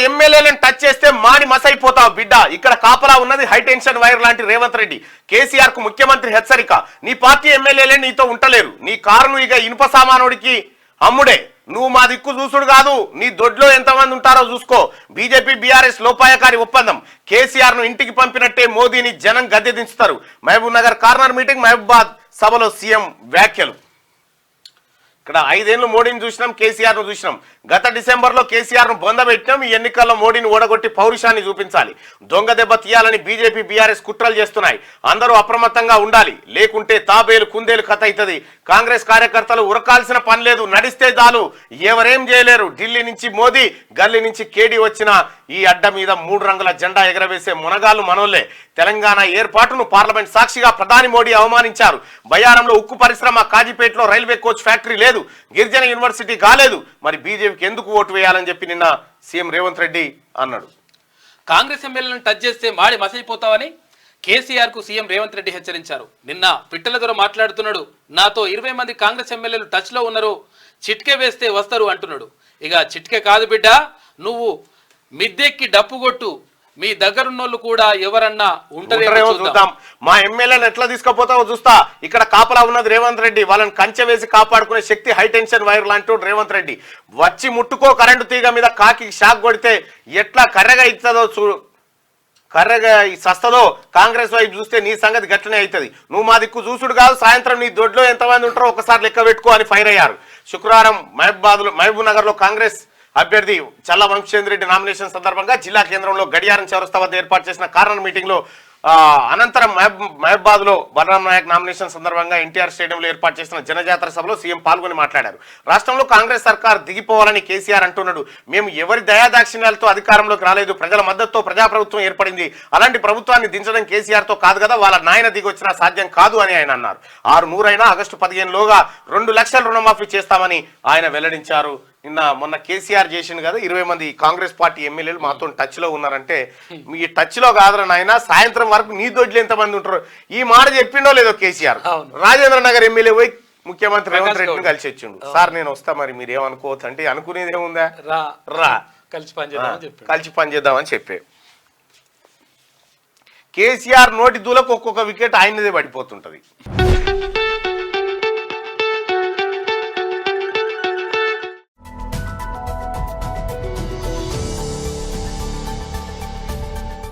ఎమ్మెల్యేలను టచ్ చేస్తే మాడి మసైపోతావు బిడ్డ. ఇక్కడ కాపలా ఉన్నది హైటెన్షన్ వైర్ లాంటి రేవంత్ రెడ్డి. కేసీఆర్ కు ముఖ్యమంత్రి హెచ్చరిక. నీ పార్టీ ఎమ్మెల్యేలే నీతో ఉంటలేరు. నీ కారును ఇక ఇనుప సామానుడికి అమ్ముడే. నువ్వు మా దిక్కు చూసుడు కాదు, నీ దొడ్లో ఎంతమంది ఉంటారో చూసుకో. బీజేపీ బీఆర్ఎస్ లోపాయకారి ఒప్పందం. కేసీఆర్ ను ఇంటికి పంపినట్టే మోదీని జనం గద్దె దించుతారు. మహబూబ్ నగర్ కార్నర్ మీటింగ్, మహబూబాద్ సభలో సీఎం వ్యాఖ్యలు. ఇక్కడ 5 ఏళ్ళు మోడీని చూసినాం, కేసీఆర్ ను చూసినాం. గత డిసెంబర్లో కేసీఆర్ ను బొందబెట్టినాం. ఈ ఎన్నికల్లో మోడీని ఓడగొట్టి పౌరుషాన్ని చూపించాలి. దొంగ దెబ్బ తీయాలని బీజేపీ బీఆర్ఎస్ కుట్రలు చేస్తున్నాయి. అందరూ అప్రమత్తంగా ఉండాలి, లేకుంటే తాబేలు కుందేలు కథ అవుతుంది. కాంగ్రెస్ కార్యకర్తలు ఉరకాల్సిన పని లేదు, నడిస్తే చాలు, ఎవరేం చేయలేరు. ఢిల్లీ నుంచి మోదీ, గల్లీ నుంచి కేడీ వచ్చిన ఈ అడ్డ మీద 3 రంగుల జెండా ఎగరవేసే మునగాళ్ళు మనోళ్లే. తెలంగాణ ఏర్పాటును పార్లమెంట్ సాక్షిగా ప్రధాని మోడీ అవమానించారు. బయారంలో ఉక్కు పరిశ్రమ, కాజీపేటలో రైల్వే కోచ్ ఫ్యాక్టరీ లేదు, గిరిజన యూనివర్సిటీ కాలేదు. మరి బీజేపీకి ఎందుకు ఓటు వేయాలని చెప్పి నిన్న సీఎం రేవంత్ రెడ్డి అన్నాడు. కాంగ్రెస్ ఎమ్మెల్యేలను టచ్ చేస్తే మాడి మసైపోతావని కేసీఆర్ కు సీఎం రేవంత్ రెడ్డి హెచ్చరించారు. నిన్న పిట్టల దొర మాట్లాడుతున్నాడు. నాతో 20 మంది కాంగ్రెస్ ఎమ్మెల్యేలు టచ్ లో ఉన్నారు, చిట్కే వేస్తే వస్తారు అంటున్నాడు. ఇక చిట్కే కాదు బిడ్డ, నువ్వు మిద్దెక్కి డప్పు కొట్టు, మీ దగ్గరున్నోళ్ళు కూడా ఎవరన్నా ఉంటారేమో చూద్దాం. మా ఎమ్మెల్యేలను ఎట్లా తీసుకుపోతావో చూస్తా. ఇక్కడ కాపలా ఉన్నది రేవంత్ రెడ్డి. వాళ్ళని కంచె వేసి కాపాడుకునే శక్తి హైటెన్షన్ వైర్ లాంటి రేవంత్ రెడ్డి. వచ్చి ముట్టుకో కరెంటు తీగ మీద కాకి షాక్ కొడితే ఎట్లా కర్రగా ఇస్తుందో కర్రగా సస్తదో కాంగ్రెస్ వైపు చూస్తే నీ సంగతి గట్లనే అవుతుంది. నువ్వు మా దిక్కు చూసుడు కాదు, సాయంత్రం నీ దొడ్లో ఎంతమంది ఉంటారో ఒకసారి లెక్క పెట్టుకో అని ఫైర్ అయ్యారు. శుక్రవారం మహబూబ్ నగర్ లో కాంగ్రెస్ అభ్యర్థి చల్లా వంశేంద్ర రెడ్డి నామినేషన్ సందర్భంగా జిల్లా కేంద్రంలో గడియారం చౌరస్తా వద్ద ఏర్పాటు చేసిన కార్నర్ మీటింగ్ లో అనంతరం మహబూబాద్ లో బలరాం నాయక్ నామినేషన్ సందర్భంగా ఎన్టీఆర్ స్టేడియంలో ఏర్పాటు చేసిన జనజాతర సభలో సీఎం పాల్గొని మాట్లాడారు. రాష్ట్రంలో కాంగ్రెస్ సర్కార్ దిగిపోవాలని కేసీఆర్ అంటున్నాడు. మేము ఎవరి దయాదాక్షిణ్యాలతో అధికారంలోకి రాలేదు, ప్రజల మద్దతుతో ప్రజాప్రభుత్వం ఏర్పడింది. అలాంటి ప్రభుత్వాన్ని దించడం కేసీఆర్ తో కాదు కదా, వాళ్ళ నాయన దిగి వచ్చినా సాధ్యం కాదు అని ఆయన అన్నారు. 600 ఆగస్టు 15లోగా 2 లక్షల రుణమాఫీ చేస్తామని ఆయన వెల్లడించారు. మొన్న కేసీఆర్ చేసిండు కదా, 20 మంది కాంగ్రెస్ పార్టీ ఎమ్మెల్యేలు మాతో టచ్ లో ఉన్నారంటే, మీ టచ్ లో కాదురా నాయన, సాయంత్రం వరకు నీ దొడ్లు ఎంతమంది ఉంటారు. ఈ మాట చెప్పిండో లేదో కేసీఆర్. రాజేంద్ర నగర్ ఎమ్మెల్యే పోయి ముఖ్యమంత్రి రేవంత్ రెడ్డిని కలిసి వచ్చిండు. సార్ నేను వస్తా, మరి మీరు ఏమనుకోవచ్చు అంటే, అనుకునేది ఏముందా, రా కలిసి పనిచేద్దామని చెప్పే. కేసీఆర్ నోటి దూలకు ఒక్కొక్క వికెట్ ఆయనదే పడిపోతుంటది.